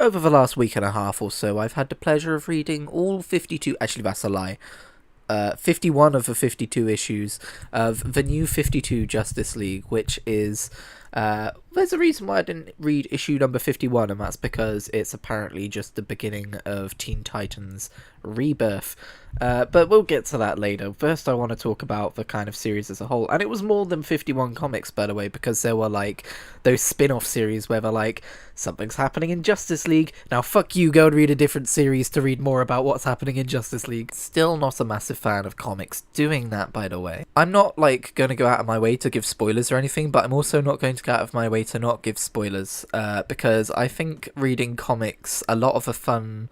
Over the last week and a half or so, I've had the pleasure of reading all 52, actually that's a lie, 51 of the 52 issues of the new 52 Justice League, which is, there's a reason why I didn't read issue number 51, and that's because it's apparently just the beginning of Teen Titans Rebirth. But we'll get to that later. First, I want to talk about the kind of series as a whole. And it was more than 51 comics, by the way, because there were, like, those spin-off series where they're like, something's happening in Justice League, now fuck you, go and read a different series to read more about what's happening in Justice League. Still not a massive fan of comics doing that, by the way. I'm not, like, going to go out of my way to give spoilers or anything, but I'm also not going to go out of my way to not give spoilers, because I think reading comics, a lot of the fun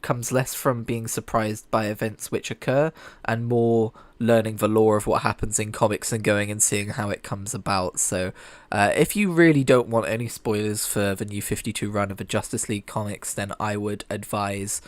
comes less from being surprised by events which occur and more learning the lore of what happens in comics and going and seeing how it comes about. So if you really don't want any spoilers for the new 52 run of the Justice League comics, then I would advise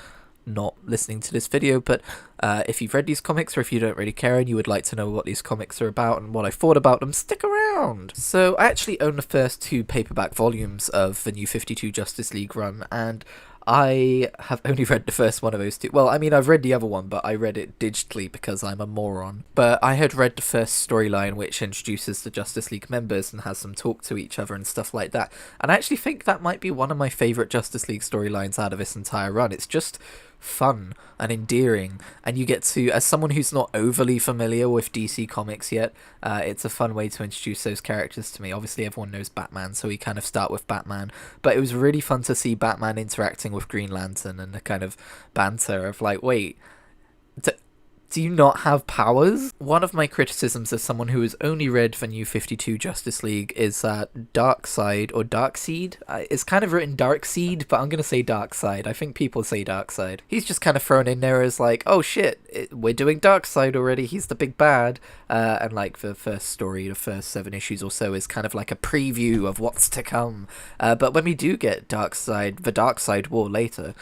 not listening to this video. But if you've read these comics, or if you don't really care and you would like to know what these comics are about and what I thought about them, stick around! So I actually own the first two paperback volumes of the new 52 Justice League run, and I have only read the first one of those two. Well, I mean, I've read the other one, but I read it digitally because I'm a moron. But I had read the first storyline, which introduces the Justice League members and has them talk to each other and stuff like that. And I actually think that might be one of my favourite Justice League storylines out of this entire run. It's just fun and endearing, and you get to, as someone who's not overly familiar with DC Comics yet, it's a fun way to introduce those characters to me. Obviously everyone knows Batman, so we kind of start with Batman, but it was really fun to see Batman interacting with Green Lantern and the kind of banter of like, wait, do you not have powers? One of my criticisms as someone who has only read the new 52 Justice League is that Darkseid, or Darkseid, it's kind of written Darkseid, but I'm going to say Darkseid. I think people say Darkseid. He's just kind of thrown in there as like, oh shit, we're doing Darkseid already, he's the big bad. And like the first story, the first 7 issues or so is kind of like a preview of what's to come. But when we do get Darkseid, the Darkseid War later,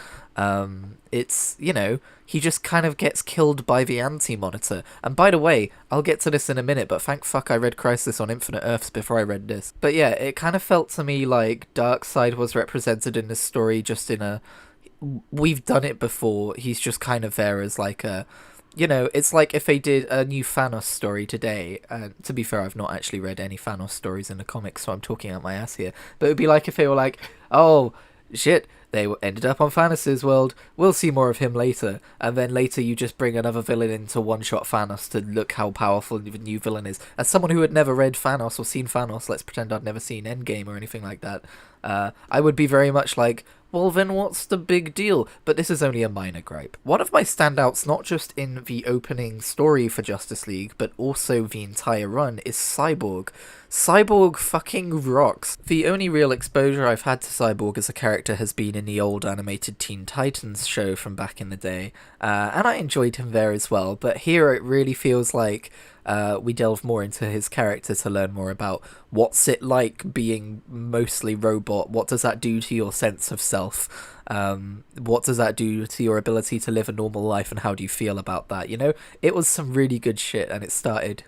it's, you know, he just kind of gets killed by the AntiMonitor. And by the way, I'll get to this in a minute, but thank fuck I read Crisis on Infinite Earths before I read this. But yeah, it kind of felt to me like Darkseid was represented in this story just in a, we've done it before, he's just kind of there as like a, you know, it's like if they did a new Thanos story today, and to be fair, I've not actually read any Thanos stories in the comics, so I'm talking out my ass here, but it would be like if they were like, oh, shit, they ended up on Thanos' world, we'll see more of him later, and then later you just bring another villain in to one-shot Thanos to look how powerful the new villain is. As someone who had never read Thanos or seen Thanos, let's pretend I'd never seen Endgame or anything like that, I would be very much like, well then what's the big deal? But this is only a minor gripe. One of my standouts, not just in the opening story for Justice League, but also the entire run, is Cyborg. Cyborg fucking rocks. The only real exposure I've had to Cyborg as a character has been in the old animated Teen Titans show from back in the day, and I enjoyed him there as well, but here it really feels like we delve more into his character to learn more about what's it like being mostly robot, what does that do to your sense of self, what does that do to your ability to live a normal life, and how do you feel about that, you know? It was some really good shit, and it started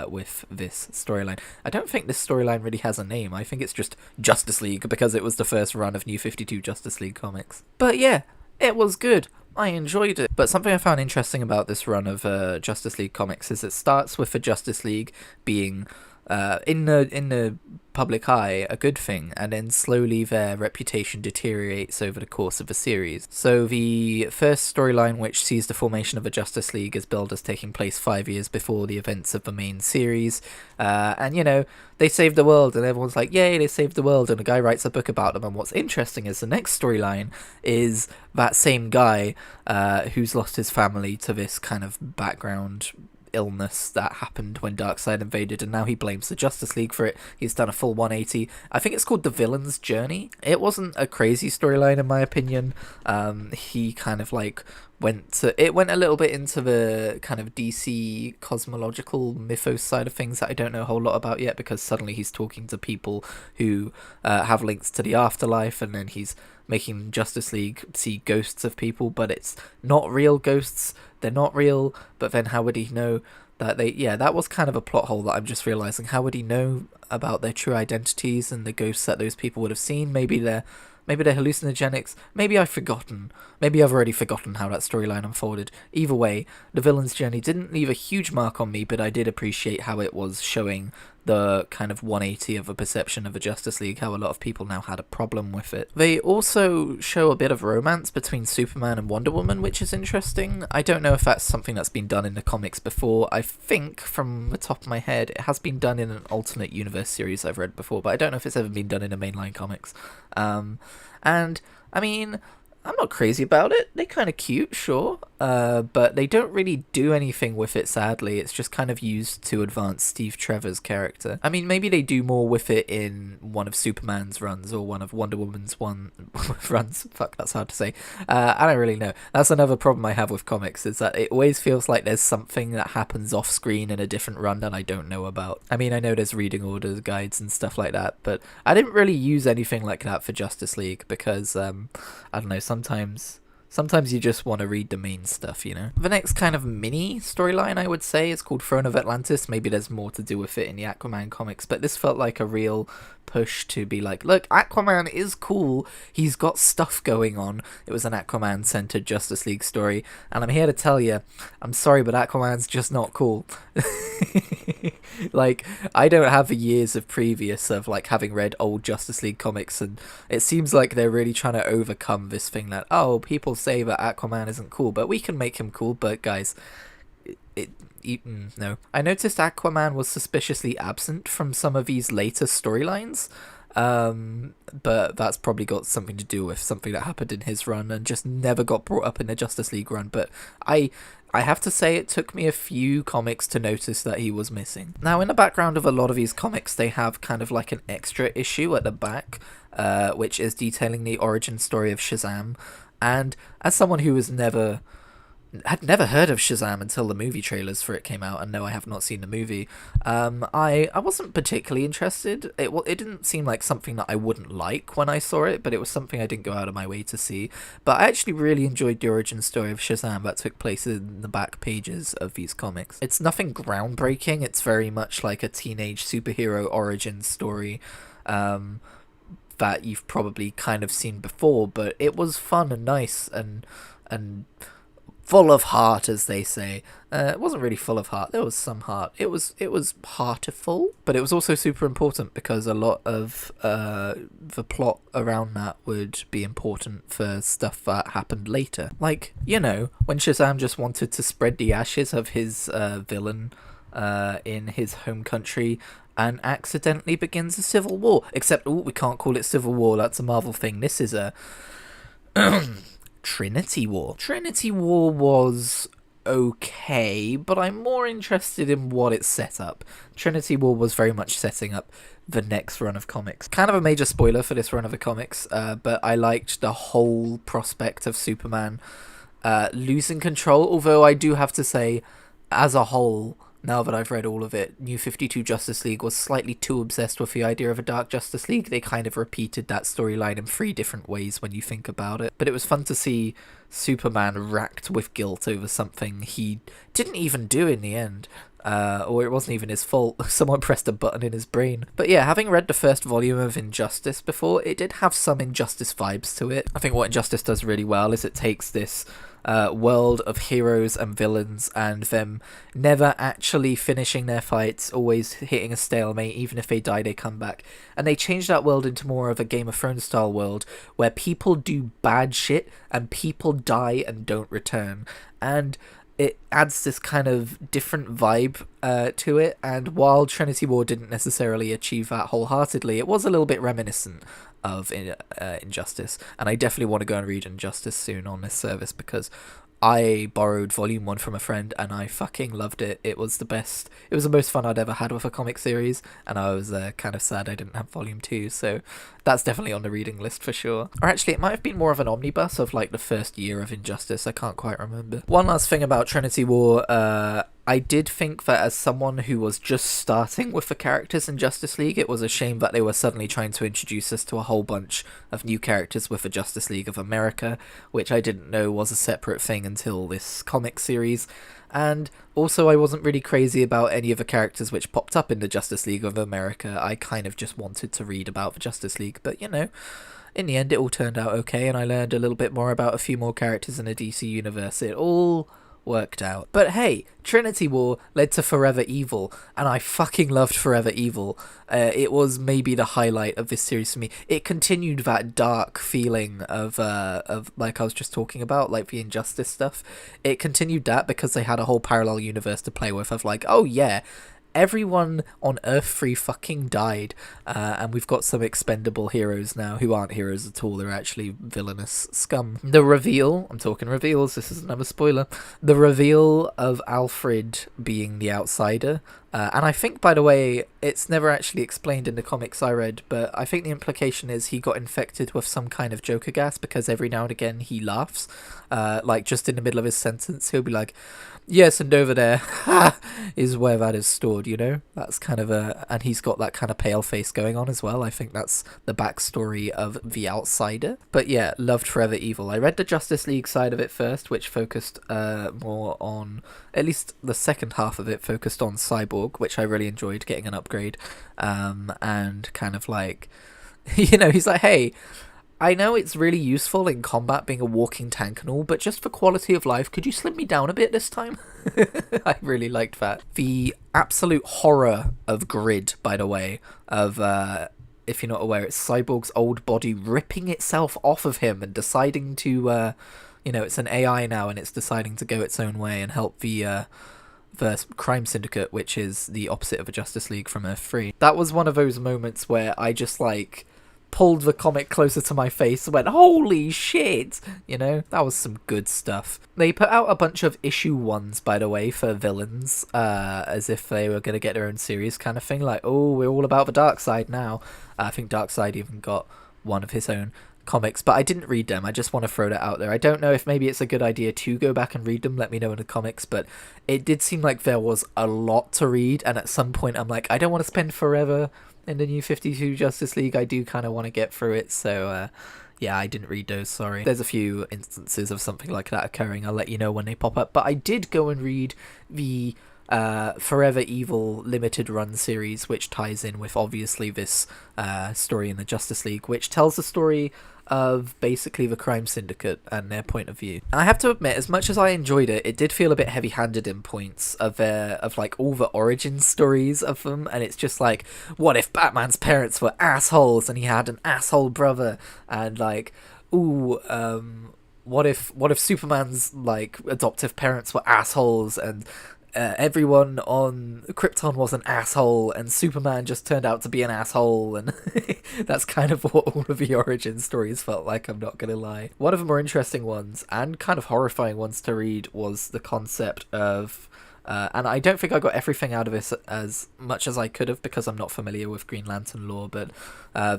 with this storyline. I don't think this storyline really has a name, I think it's just Justice League, because it was the first run of New 52 Justice League comics. But yeah, it was good. I enjoyed it. But something I found interesting about this run of Justice League comics is it starts with the Justice League being in the public eye a good thing, and then slowly their reputation deteriorates over the course of the series. So the first storyline, which sees the formation of the Justice League, is billed as taking place 5 years before the events of the main series, and you know, they saved the world and everyone's like, yay, they saved the world, and a guy writes a book about them. And what's interesting is the next storyline is that same guy who's lost his family to this kind of background illness that happened when Darkseid invaded, and now he blames the Justice League for it. He's done a full 180. I think it's called The Villain's Journey. It wasn't a crazy storyline in my opinion. He kind of like went a little bit into the kind of DC cosmological mythos side of things that I don't know a whole lot about yet, because suddenly he's talking to people who have links to the afterlife, and then he's making Justice League see ghosts of people, but it's not real ghosts, they're not real. But then how would he know that that was kind of a plot hole that I'm just realizing. How would he know about their true identities and the ghosts that those people would have seen? Maybe they're Maybe they're hallucinogenics. Maybe I've forgotten. Maybe I've already forgotten how that storyline unfolded. Either way, the villain's journey didn't leave a huge mark on me, but I did appreciate how it was showing the kind of 180 of a perception of a Justice League, how a lot of people now had a problem with it. They also show a bit of romance between Superman and Wonder Woman, which is interesting. I don't know if that's something that's been done in the comics before. I think, from the top of my head, it has been done in an alternate universe series I've read before, but I don't know if it's ever been done in a mainline comics. And, I mean, I'm not crazy about it. They're kind of cute, sure, but they don't really do anything with it, sadly. It's just kind of used to advance Steve Trevor's character. I mean, maybe they do more with it in one of Superman's runs or one of Wonder Woman's runs. Fuck, that's hard to say. I don't really know. That's another problem I have with comics, is that it always feels like there's something that happens off screen in a different run that I don't know about. I mean, I know there's reading orders, guides, and stuff like that, but I didn't really use anything like that for Justice League because, I don't know, Sometimes you just want to read the main stuff, you know? The next kind of mini storyline, I would say, is called Throne of Atlantis. Maybe there's more to do with it in the Aquaman comics, but this felt like a real push to be like, look, Aquaman is cool. He's got stuff going on. It was an Aquaman-centered Justice League story, and I'm here to tell you, I'm sorry, but Aquaman's just not cool. Like, I don't have the years of previous of, like, having read old Justice League comics, and it seems like they're really trying to overcome this thing that, oh, people say that Aquaman isn't cool, but we can make him cool. But guys, no. I noticed Aquaman was suspiciously absent from some of these later storylines, but that's probably got something to do with something that happened in his run and just never got brought up in the Justice League run. But I have to say it took me a few comics to notice that he was missing. Now, in the background of a lot of these comics, they have kind of like an extra issue at the back, which is detailing the origin story of Shazam. And as someone who had never heard of Shazam until the movie trailers for it came out, and no, I have not seen the movie, I wasn't particularly interested. It didn't seem like something that I wouldn't like when I saw it, but it was something I didn't go out of my way to see. But I actually really enjoyed the origin story of Shazam that took place in the back pages of these comics. It's nothing groundbreaking. It's very much like a teenage superhero origin story, that you've probably kind of seen before, but it was fun and nice and full of heart, as they say. It wasn't really full of heart. There was some heart. It was heartiful, but it was also super important because a lot of the plot around that would be important for stuff that happened later. Like, you know, when Shazam just wanted to spread the ashes of his villain in his home country and accidentally begins a civil war. Except, we can't call it civil war. That's a Marvel thing. This is a Trinity War. Trinity War was okay, but I'm more interested in what it set up. Trinity War was very much setting up the next run of comics. Kind of a major spoiler for this run of the comics, but I liked the whole prospect of Superman losing control, although I do have to say, as a whole, now that I've read all of it, New 52 Justice League was slightly too obsessed with the idea of a Dark Justice League. They kind of repeated that storyline in 3 different ways when you think about it. But it was fun to see Superman racked with guilt over something he didn't even do in the end. Or it wasn't even his fault. Someone pressed a button in his brain. But yeah, having read the first volume of Injustice before, it did have some Injustice vibes to it. I think what Injustice does really well is it takes this world of heroes and villains and them never actually finishing their fights, always hitting a stalemate. Even if they die, they come back, and they change that world into more of a Game of Thrones style world where people do bad shit and people die and don't return, and it adds this kind of different vibe to it. And while Trinity War didn't necessarily achieve that wholeheartedly, it was a little bit reminiscent of Injustice, and I definitely want to go and read Injustice soon on this service because I borrowed volume 1 from a friend and I fucking loved it. It was the best. It was the most fun I'd ever had with a comic series, and I was kind of sad I didn't have volume 2, so that's definitely on the reading list for sure. Or actually, it might have been more of an omnibus of like the first year of Injustice. I can't quite remember. One last thing about Trinity War, I did think that as someone who was just starting with the characters in Justice League, it was a shame that they were suddenly trying to introduce us to a whole bunch of new characters with the Justice League of America, which I didn't know was a separate thing until this comic series. And also, I wasn't really crazy about any of the characters which popped up in the Justice League of America. I kind of just wanted to read about the Justice League, but you know, in the end, it all turned out okay, and I learned a little bit more about a few more characters in the DC universe. It all worked out. But hey, Trinity War led to Forever Evil, and I fucking loved Forever Evil. It was maybe the highlight of this series for me. It continued that dark feeling of like I was just talking about, like the Injustice stuff. It continued that because they had a whole parallel universe to play with of like, oh yeah, everyone on Earth 3 fucking died, and we've got some expendable heroes now who aren't heroes at all. They're actually villainous scum. The reveal, I'm talking reveals, this is another spoiler, the reveal of Alfred being the outsider, and I think, by the way, it's never actually explained in the comics I read, but I think the implication is he got infected with some kind of Joker gas because every now and again he laughs, like just in the middle of his sentence he'll be like, yes, and over there is where that is stored, you know? That's kind of and he's got that kind of pale face going on as well. I think that's the backstory of the outsider. But yeah, loved Forever Evil. I read the Justice League side of it first, which focused more on, at least the second half of it focused on Cyborg, which I really enjoyed getting an upgrade. And kind of like, you know, he's like, hey, I know it's really useful in combat being a walking tank and all, but just for quality of life, could you slim me down a bit this time? I really liked that. The absolute horror of Grid, by the way, of, if you're not aware, it's Cyborg's old body ripping itself off of him and deciding to, you know, it's an AI now and it's deciding to go its own way and help the crime syndicate, which is the opposite of a Justice League from Earth 3. That was one of those moments where I just, like, pulled the comic closer to my face and went, holy shit, you know? That was some good stuff. They put out a bunch of issue ones, by the way, for villains, as if they were going to get their own series kind of thing, like, oh, we're all about the Darkseid now. I think Darkseid even got one of his own comics, but I didn't read them. I just want to throw that out there. I don't know if maybe it's a good idea to go back and read them, let me know in the comics, but it did seem like there was a lot to read, and at some point I'm like, I don't want to spend forever in the new 52 Justice League. I do kind of want to get through it, so yeah, I didn't read those, sorry. There's a few instances of something like that occurring, I'll let you know when they pop up, but I did go and read the Forever Evil limited run series, which ties in with obviously this story in the Justice League, which tells the story of basically the crime syndicate and their point of view. I have to admit, as much as I enjoyed it, it did feel a bit heavy-handed in points of like all the origin stories of them, and it's just like, what if Batman's parents were assholes and he had an asshole brother, and like, ooh, what if Superman's like adoptive parents were assholes, and everyone on Krypton was an asshole and Superman just turned out to be an asshole, and that's kind of what all of the origin stories felt like, I'm not gonna lie. One of the more interesting ones and kind of horrifying ones to read was the concept of and I don't think I got everything out of this as much as I could have because I'm not familiar with Green Lantern lore, but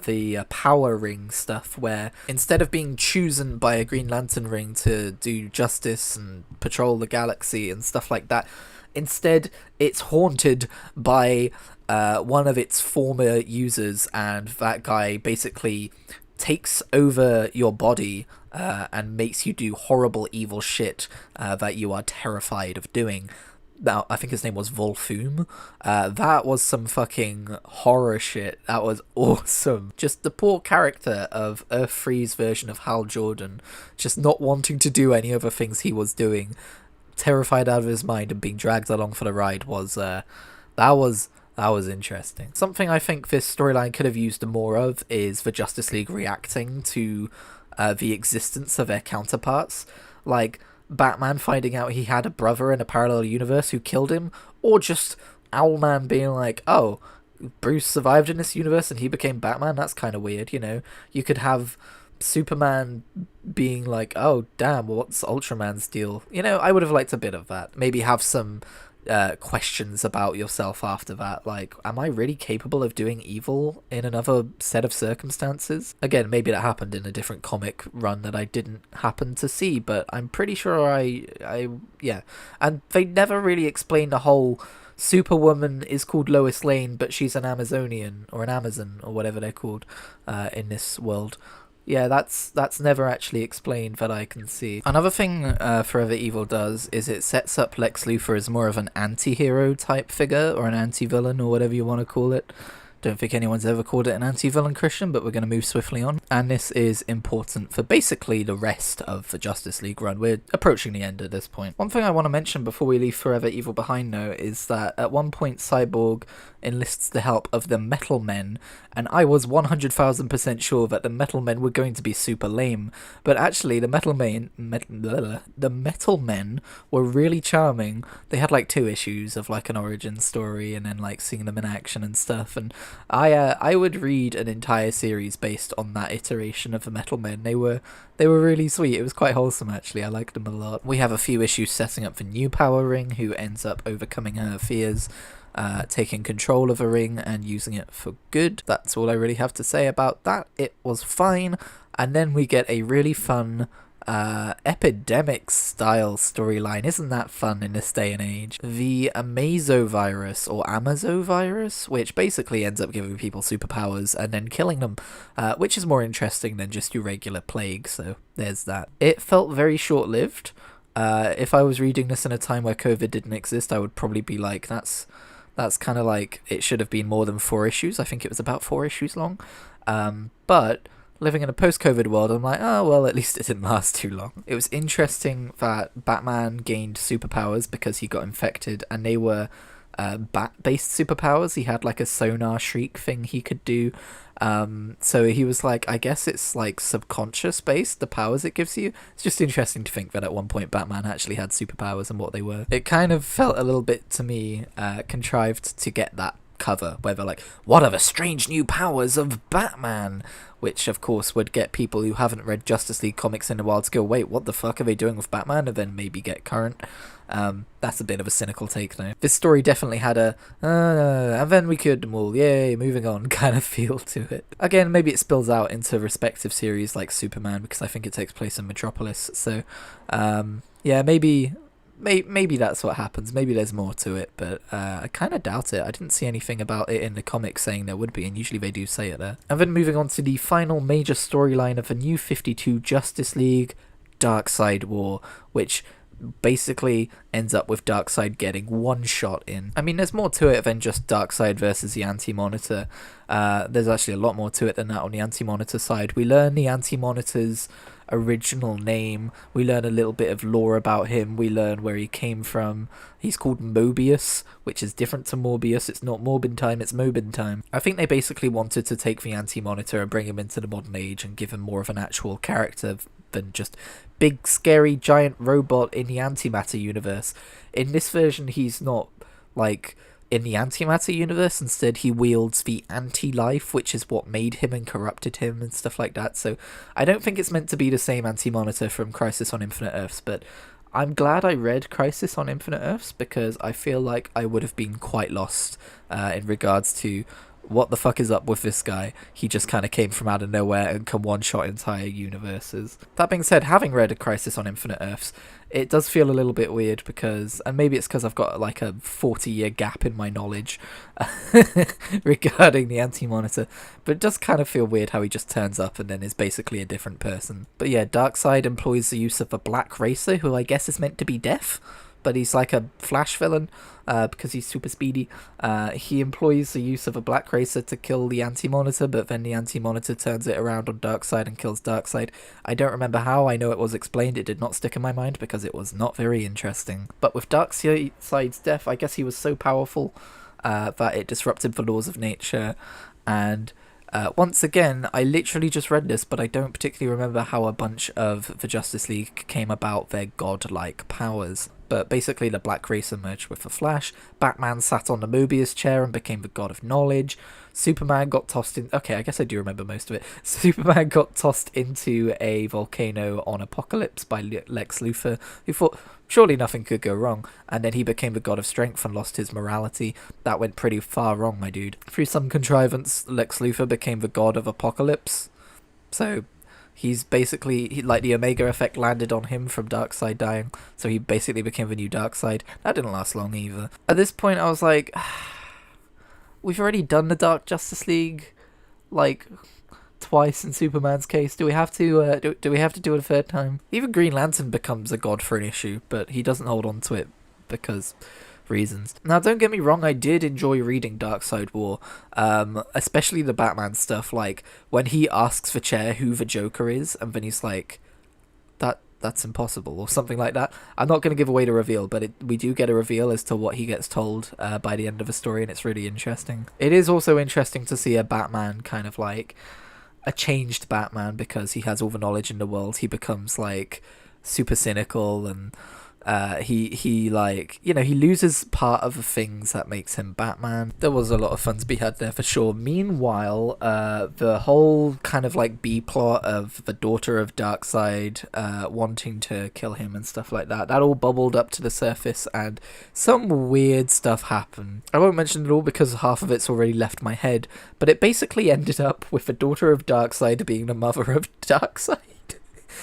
the power ring stuff, where instead of being chosen by a Green Lantern ring to do justice and patrol the galaxy and stuff like that, instead it's haunted by one of its former users, and that guy basically takes over your body and makes you do horrible evil shit that you are terrified of doing. Now, I think his name was Volfoom. That was some fucking horror shit. That was awesome. Just the poor character of Earth 3's version of Hal Jordan, just not wanting to do any other things he was doing, terrified out of his mind and being dragged along for the ride, was that was interesting. Something I think this storyline could have used more of is the Justice League reacting to the existence of their counterparts. Like, Batman finding out he had a brother in a parallel universe who killed him, or just Owlman being like, oh, Bruce survived in this universe and he became Batman? That's kind of weird, you know? You could have Superman being like, oh, damn, what's Ultraman's deal? You know, I would have liked a bit of that. Maybe have some questions about yourself after that, like, am I really capable of doing evil in another set of circumstances? Again, maybe that happened in a different comic run that I didn't happen to see, but I'm pretty sure yeah. And they never really explained the whole Superwoman is called Lois Lane, but she's an Amazonian, or an Amazon, or whatever they're called in this world. Yeah, that's never actually explained that I can see. Another thing Forever Evil does is it sets up Lex Luthor as more of an anti-hero type figure, or an anti-villain, or whatever you want to call it. Don't think anyone's ever called it an anti-villain, Christian, but we're going to move swiftly on. And this is important for basically the rest of the Justice League run. We're approaching the end at this point. One thing I want to mention before we leave Forever Evil behind, though, is that at one point Cyborg enlists the help of the Metal Men, and I was 100,000% sure that the Metal Men were going to be super lame, but actually the Metal Men were really charming. They had like 2 issues of like an origin story, and then like seeing them in action and stuff, and I would read an entire series based on that iteration of the Metal Men. They were really sweet. It was quite wholesome, actually. I liked them a lot. We have a few issues setting up the new Power Ring, who ends up overcoming her fears, taking control of a ring and using it for good. That's all I really have to say about that. It was fine. And then we get a really fun epidemic style storyline. Isn't that fun in this day and age? The Amazovirus or Amazovirus, which basically ends up giving people superpowers and then killing them, which is more interesting than just your regular plague, so there's that. It felt very short-lived. If I was reading this in a time where COVID didn't exist, I would probably be like, that's kind of like, it should have been more than 4 issues. I think it was about 4 issues long. But living in a post-COVID world, I'm like, oh, well, at least it didn't last too long. It was interesting that Batman gained superpowers because he got infected, and they were bat-based superpowers. He had like a sonar shriek thing he could do. So he was like, I guess it's like subconscious based, the powers it gives you. It's just interesting to think that at one point Batman actually had superpowers and what they were. It kind of felt a little bit to me contrived to get that cover where they're like, what are the strange new powers of Batman? Which of course would get people who haven't read Justice League comics in a while to go, wait, what the fuck are they doing with Batman? And then maybe get current. That's a bit of a cynical take though. This story definitely had a and then we killed them all, yay, moving on kind of feel to it. Again, maybe it spills out into respective series like Superman, because I think it takes place in Metropolis, so yeah, maybe that's what happens. Maybe there's more to it, but I kind of doubt it. I didn't see anything about it in the comics saying there would be, and usually they do say it there. And then moving on to the final major storyline of the New 52 Justice League, Darkseid War, which basically ends up with Darkseid getting one shot in. I mean, there's more to it than just Darkseid versus the AntiMonitor. There's actually a lot more to it than that on the AntiMonitor side. We learn the AntiMonitor's original name, we learn a little bit of lore about him, we learn where he came from. He's called Mobius, which is different to Morbius. It's not Morbin time, it's Mobin time. I think they basically wanted to take the Anti-Monitor and bring him into the modern age and give him more of an actual character than just big scary giant robot in the antimatter universe. In this version he's not like in the antimatter universe. Instead, he wields the anti-life, which is what made him and corrupted him and stuff like that. So I don't think it's meant to be the same Anti-Monitor from Crisis on Infinite Earths, but I'm glad I read Crisis on Infinite Earths, because I feel like I would have been quite lost in regards to what the fuck is up with this guy. He just kind of came from out of nowhere and can one-shot entire universes. That being said, having read A Crisis on Infinite Earths, it does feel a little bit weird because, and maybe it's because I've got like a 40-year gap in my knowledge regarding the Anti-Monitor, but it does kind of feel weird how he just turns up and then is basically a different person. But yeah, Darkseid employs the use of a black racer, who I guess is meant to be deaf, but he's like a Flash villain because he's super speedy. He employs the use of a black racer to kill the Anti-Monitor, but then the Anti-Monitor turns it around on Darkseid and kills Darkseid. I don't remember how. I know it was explained. It did not stick in my mind because it was not very interesting. But with Darkseid's death, I guess he was so powerful that it disrupted the laws of nature. And once again, I literally just read this, but I don't particularly remember how a bunch of the Justice League came about their godlike powers. But basically the Black Racer merged with the Flash, Batman sat on the Mobius chair and became the God of Knowledge, Superman got tossed in... Okay, I guess I do remember most of it. Superman got tossed into a volcano on Apocalypse by Lex Luthor, who thought surely nothing could go wrong, and then he became the God of Strength and lost his morality. That went pretty far wrong, my dude. Through some contrivance, Lex Luthor became the God of Apocalypse, so... he's basically, like, the Omega effect landed on him from Darkseid dying, so he basically became the new Darkseid. That didn't last long either. At this point, I was like, we've already done the Dark Justice League, like, twice in Superman's case. Do we have to do we have to do it a third time? Even Green Lantern becomes a god for an issue, but he doesn't hold on to it because reasons. Now, don't get me wrong, I did enjoy reading Darkseid War, especially the Batman stuff, like when he asks Chair who the Joker is, and then he's like, that's impossible, or something like that. I'm not going to give away the reveal, but we do get a reveal as to what he gets told by the end of the story, and it's really interesting. It is also interesting to see a Batman kind of like a changed Batman, because he has all the knowledge in the world. He becomes like super cynical, and he like, you know, he loses part of the things that makes him Batman. There was a lot of fun to be had there for sure. Meanwhile, the whole kind of like B plot of the daughter of Darkseid wanting to kill him and stuff like that, that all bubbled up to the surface, and some weird stuff happened. I won't mention it all because half of it's already left my head, but it basically ended up with the daughter of Darkseid being the mother of Darkseid.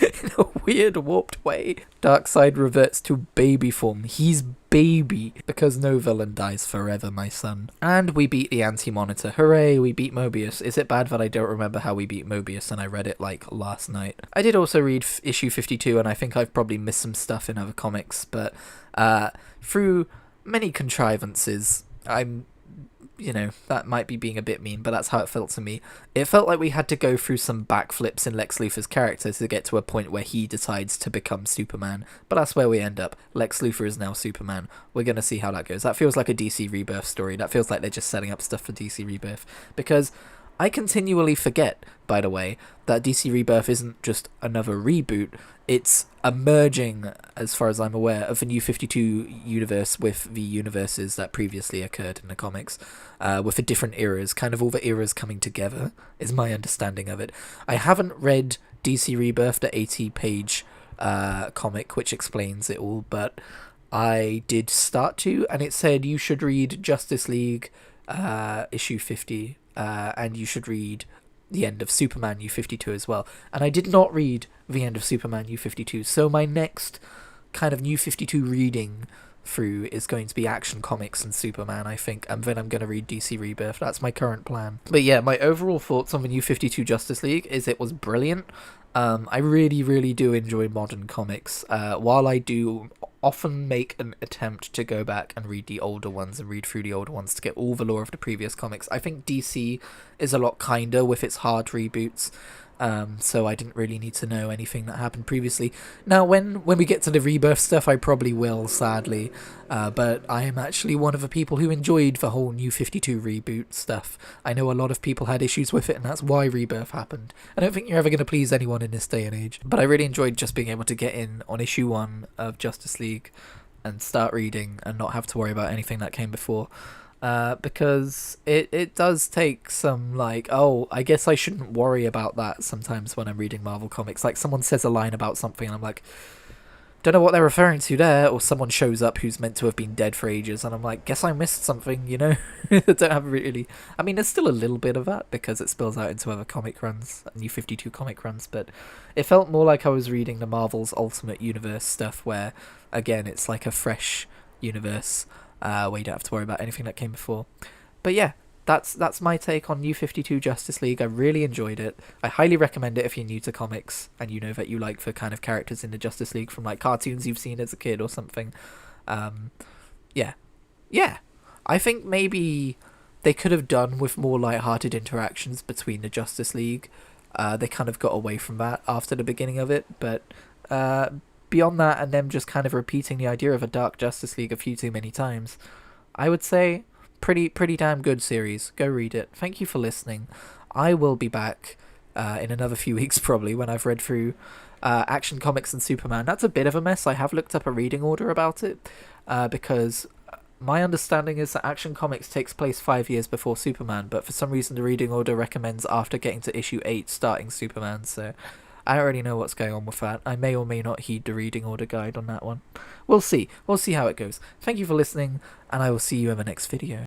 In a weird, warped way. Darkseid reverts to baby form. He's baby. Because no villain dies forever, my son. And we beat the AntiMonitor. Hooray, we beat Mobius. Is it bad that I don't remember how we beat Mobius and I read it, like, last night? I did also read issue 52, and I think I've probably missed some stuff in other comics, but through many contrivances, you know, that might be being a bit mean, but that's how it felt to me. It felt like we had to go through some backflips in Lex Luthor's character to get to a point where he decides to become Superman, but that's where we end up. Lex Luthor is now Superman. We're going to see how that goes. That feels like a DC Rebirth story. That feels like they're just setting up stuff for DC Rebirth, because I continually forget, by the way, that DC Rebirth isn't just another reboot. It's a merging, as far as I'm aware, of the New 52 universe with the universes that previously occurred in the comics, with the different eras, kind of all the eras coming together, is my understanding of it. I haven't read DC Rebirth, the 80-page comic, which explains it all, but I did start to, and it said you should read Justice League issue 50, and you should read the end of Superman New 52 as well. And I did not read the end of Superman New 52, so my next kind of New 52 reading through is going to be Action Comics and Superman, I think, and then I'm going to read DC Rebirth. That's my current plan. But yeah, my overall thoughts on the New 52 Justice League is it was brilliant. I really, really do enjoy modern comics. While I do often make an attempt to go back and read the older ones and read through the older ones to get all the lore of the previous comics, I think DC is a lot kinder with its hard reboots. So I didn't really need to know anything that happened previously. Now, when we get to the Rebirth stuff, I probably will, sadly. But I am actually one of the people who enjoyed the whole New 52 reboot stuff. I know a lot of people had issues with it, and that's why Rebirth happened. I don't think you're ever going to please anyone in this day and age. But I really enjoyed just being able to get in on issue 1 of Justice League and start reading and not have to worry about anything that came before. Because it does take some, like, oh, I guess I shouldn't worry about that sometimes when I'm reading Marvel Comics. Like, someone says a line about something and I'm like, don't know what they're referring to there, or someone shows up who's meant to have been dead for ages and I'm like, guess I missed something, you know? Don't have really... I mean, there's still a little bit of that because it spills out into other comic runs, New 52 comic runs, but it felt more like I was reading the Marvel's Ultimate Universe stuff where, again, it's like a fresh universe, where you don't have to worry about anything that came before. But yeah, that's my take on New 52 Justice League. I really enjoyed it. I highly recommend it if you're new to comics and you know that you like the kind of characters in the Justice League from like cartoons you've seen as a kid or something. Yeah. I think maybe they could have done with more light-hearted interactions between the Justice League. They kind of got away from that after the beginning of it, but beyond that, and them just kind of repeating the idea of a Dark Justice League a few too many times, I would say pretty damn good series. Go read it. Thank you for listening. I will be back in another few weeks probably when I've read through Action Comics and Superman. That's a bit of a mess. I have looked up a reading order about it because my understanding is that Action Comics takes place 5 years before Superman, but for some reason the reading order recommends after getting to issue 8 starting Superman, so I don't really know what's going on with that. I may or may not heed the reading order guide on that one. We'll see. We'll see how it goes. Thank you for listening, and I will see you in the next video.